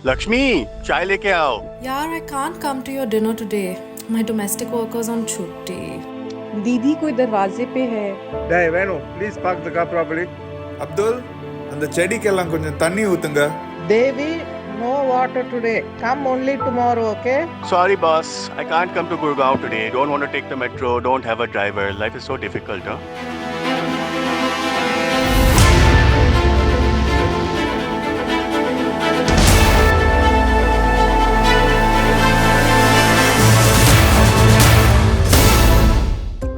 लक्ष्मी चाय लेके आओ. यार, I can't come to your dinner today. My domestic worker's on छुट्टी. दीदी कोई दरवाजे पे है. Hey, Venu, please park the car properly. Abdul அந்த செடிக்கெல்லாம் கொஞ்சம் தண்ணி ஊத்துங்க. Devi, no water today. Come only tomorrow, okay? Sorry boss, I can't come to Gurgaon today. Don't want to take the metro, don't have a driver. Life is so difficult, huh?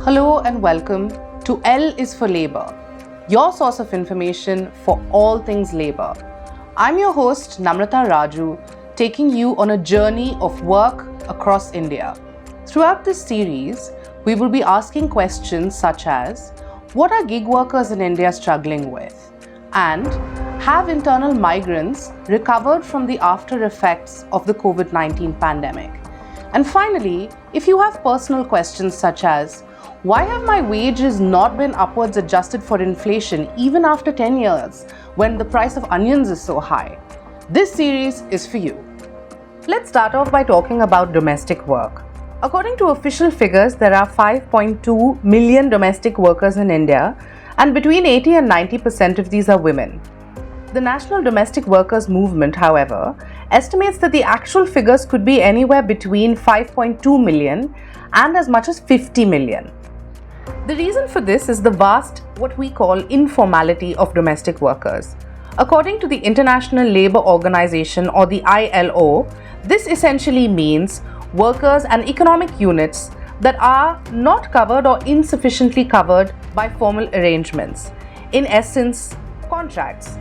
Hello and welcome to L is for Labour, your source of information for all things labour. I'm your host Namrata Raju, taking you on a journey of work across India. Throughout this series, we will be asking questions such as, what are gig workers in India struggling with? And have internal migrants recovered from the after effects of the COVID-19 pandemic? And finally, if you have personal questions such as, why have my wages not been upwards adjusted for inflation even after 10 years when the price of onions is so high? This series is for you. Let's start off by talking about domestic work. According to official figures, there are 5.2 million domestic workers in India, and between 80 and 90% of these are women. The National Domestic Workers Movement, however, estimates that the actual figures could be anywhere between 5.2 million and as much as 50 million. The reason for this is the vast, what we call informality of domestic workers. According to the International Labour Organization, or the ILO, this essentially means workers and economic units that are not covered or insufficiently covered by formal arrangements. In essence, contracts.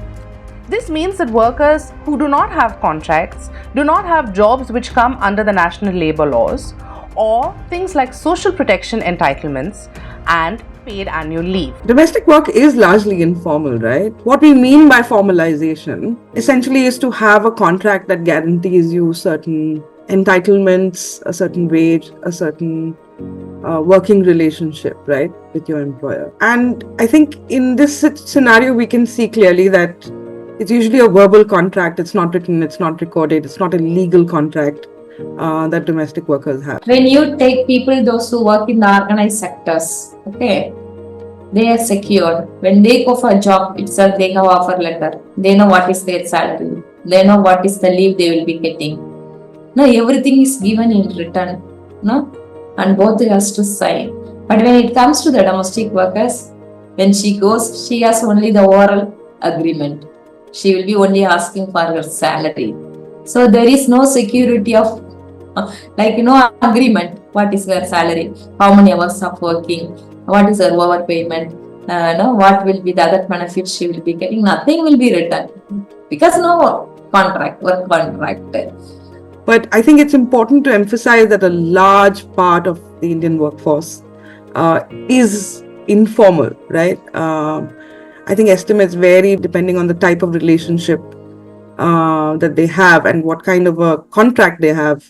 This means that workers who do not have contracts, do not have jobs which come under the national labour laws, or things like social protection entitlements and paid annual leave. Domestic work is largely informal, right? What we mean by formalization essentially is to have a contract that guarantees you certain entitlements, a certain wage, a certain working relationship, right, with your employer. And I think in this scenario, we can see clearly that it's usually a verbal contract. It's not written, it's not recorded, it's not a legal contract that domestic workers have. When you take people, those who work in the organized sectors, okay, they are secured. When they go for a job itself, they have offer letter. They know what is their salary. They know what is the leave they will be getting. No, everything is given in return. No, and both has to sign. But when it comes to the domestic workers, when she goes, she has only the oral agreement. She will be only asking for her salary. So there is no security of agreement. What is her salary? How many hours of working? What is her overpayment? What will be the other benefits she will be getting? Nothing will be written because no contract, work contract. But I think it's important to emphasize that a large part of the Indian workforce is informal, right? I think estimates vary depending on the type of relationship that they have and what kind of a contract they have.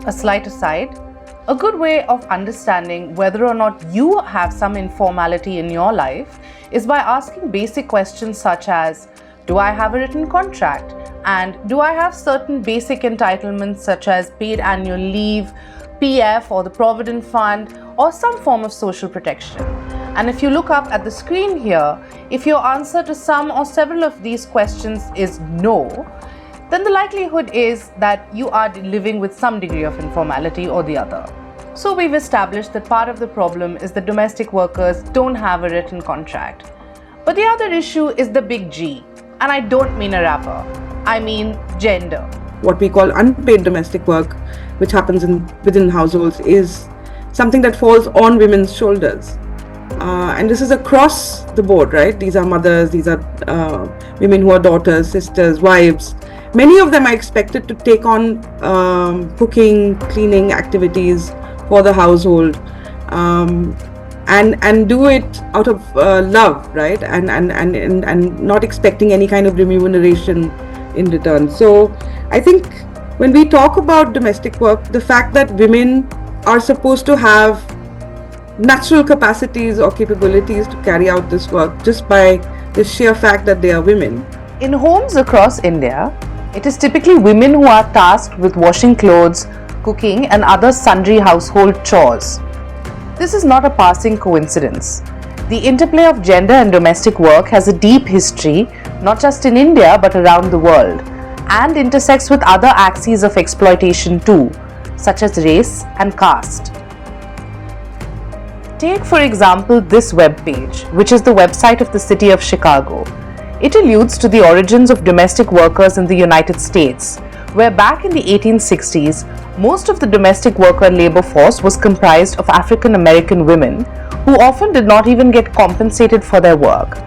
A slight aside, a good way of understanding whether or not you have some informality in your life is by asking basic questions such as, do I have a written contract? And do I have certain basic entitlements such as paid annual leave, PF or the Provident Fund, or some form of social protection? And if you look up at the screen here, if your answer to some or several of these questions is no, then the likelihood is that you are living with some degree of informality or the other. So we've established that part of the problem is that domestic workers don't have a written contract. But the other issue is the big G, and I don't mean a rapper, I mean gender. What we call unpaid domestic work, which happens within households, is something that falls on women's shoulders. And this is across the board, right? These are mothers, these are women who are daughters, sisters, wives. Many of them are expected to take on cooking, cleaning activities for the household and do it out of love, right? And not expecting any kind of remuneration in return. So I think when we talk about domestic work, the fact that women are supposed to have natural capacities or capabilities to carry out this work just by the sheer fact that they are women. In homes across India, It is typically women who are tasked with washing clothes, cooking, and other sundry household chores. This is not a passing coincidence. The interplay of gender and domestic work has a deep history, not just in India but around the world, and intersects with other axes of exploitation too, such as race and caste. Take, for example, this web page, which is the website of the city of Chicago. It alludes to the origins of domestic workers in the United States, where back in the 1860s, most of the domestic worker labor force was comprised of African American women who often did not even get compensated for their work.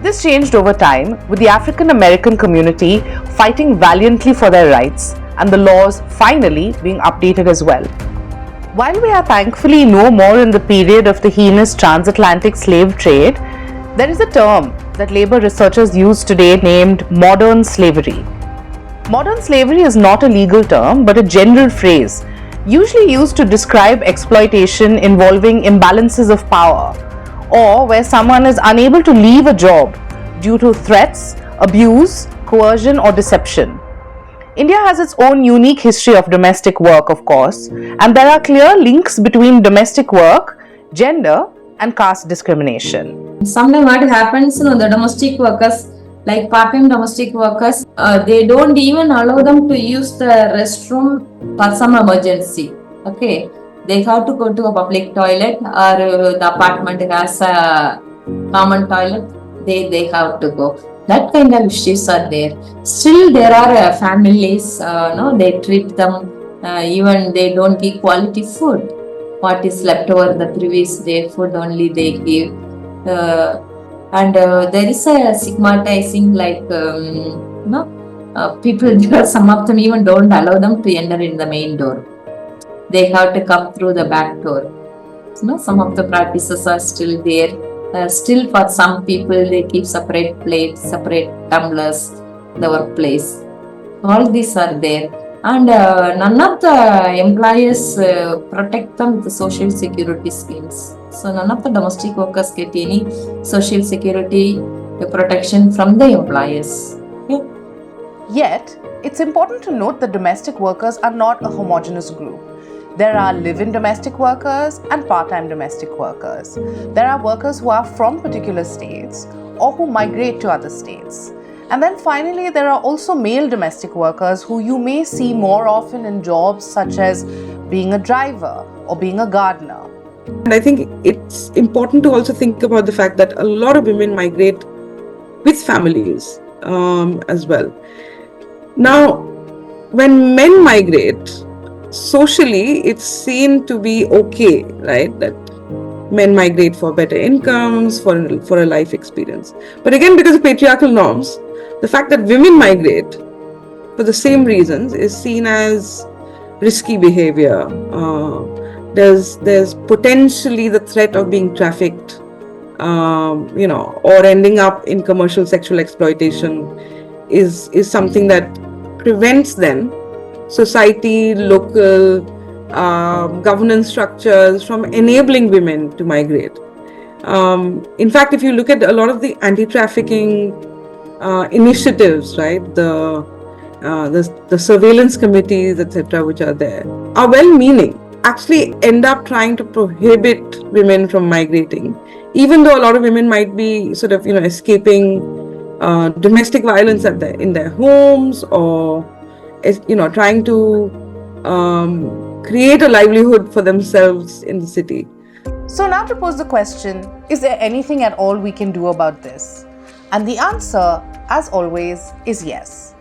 This changed over time, with the African American community fighting valiantly for their rights and the laws finally being updated as well. While we are thankfully no more in the period of the heinous transatlantic slave trade, there is a term that labor researchers use today named modern slavery. Modern slavery is not a legal term but a general phrase, usually used to describe exploitation involving imbalances of power, or where someone is unable to leave a job due to threats, abuse, coercion, or deception. India has its own unique history of domestic work, of course, and there are clear links between domestic work, gender, and caste discrimination. Sometimes what happens, the domestic workers, like part-time domestic workers, they don't even allow them to use the restroom for some emergency. Okay, they have to go to a public toilet, or the apartment has a common toilet. They have to go. That kind of issues are there. Still, there are families. They treat them. Even they don't give quality food. What is left over the previous day food only they give. And there is a stigmatizing, like people. Some of them even don't allow them to enter in the main door. They have to come through the back door. Some of the practices are still there. Still, for some people, they keep separate plates, separate tumblers, the workplace. All these are there, and none of the employers protect them with the social security schemes. So none of the domestic workers get any social security protection from the employers. Okay? Yet, it's important to note that domestic workers are not a homogeneous group. There are live-in domestic workers and part-time domestic workers. There are workers who are from particular states or who migrate to other states. And then finally, there are also male domestic workers who you may see more often in jobs such as being a driver or being a gardener. And I think it's important to also think about the fact that a lot of women migrate with families as well. Now, when men migrate, socially it's seen to be okay, right? That men migrate for better incomes, for a life experience. But again, because of patriarchal norms, the fact that women migrate for the same reasons is seen as risky behavior. There's potentially the threat of being trafficked, or ending up in commercial sexual exploitation is something that prevents then society, local governance structures from enabling women to migrate. In fact, if you look at a lot of the anti-trafficking initiatives, right, the surveillance committees, etc., which are there, are well-meaning, actually end up trying to prohibit women from migrating, even though a lot of women might be sort of, escaping domestic violence in their homes, or trying to create a livelihood for themselves in the city. So now to pose the question, is there anything at all we can do about this? And the answer, as always, is yes.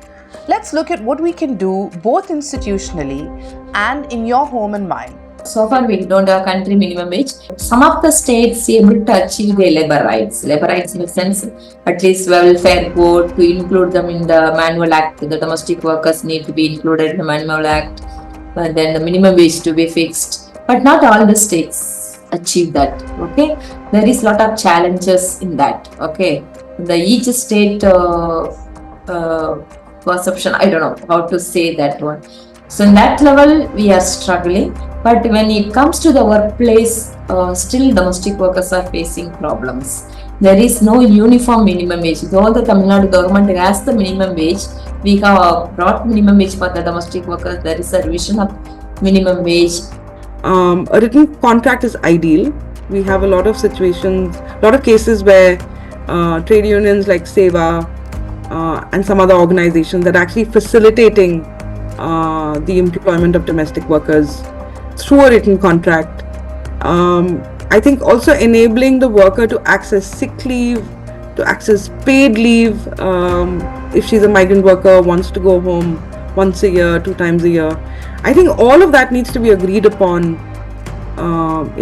Let's look at what we can do both institutionally and in your home and mine. So far, we don't have country minimum wage. Some of the states able to achieve their labor rights. Labor rights in the sense, at least welfare code, to include them in the manual act. The domestic workers need to be included in the manual act. But then the minimum wage to be fixed. But not all the states achieve that. Okay, there is a lot of challenges in that. Okay, each state perception. I don't know how to say that one. So in that level, we are struggling. But when it comes to the workplace, still domestic workers are facing problems. There is no uniform minimum wage. Though the Tamil Nadu government has the minimum wage, we have brought minimum wage for the domestic workers. There is a revision of minimum wage. A written contract is ideal. We have a lot of situations, a lot of cases where trade unions like Seva and some other organizations that are actually facilitating the employment of domestic workers through a written contract. I think also enabling the worker to access sick leave, to access paid leave. If she's a migrant worker, wants to go home once a year, 2 times a year. I think all of that needs to be agreed upon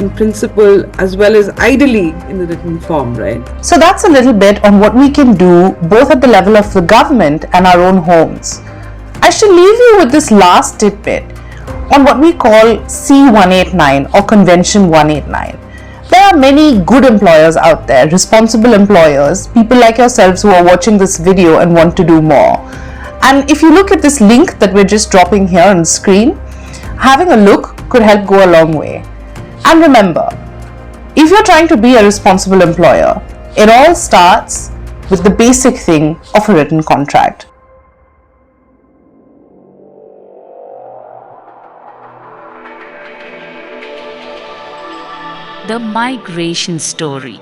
in principle as well as ideally in the written form, right? So that's a little bit on what we can do both at the level of the government and our own homes. I shall leave you with this last tidbit on what we call C189 or Convention 189. There are many good employers out there, responsible employers, people like yourselves who are watching this video and want to do more. And if you look at this link that we're just dropping here on the screen, having a look could help go a long way. And remember, if you're trying to be a responsible employer, it all starts with the basic thing of a written contract. The migration story.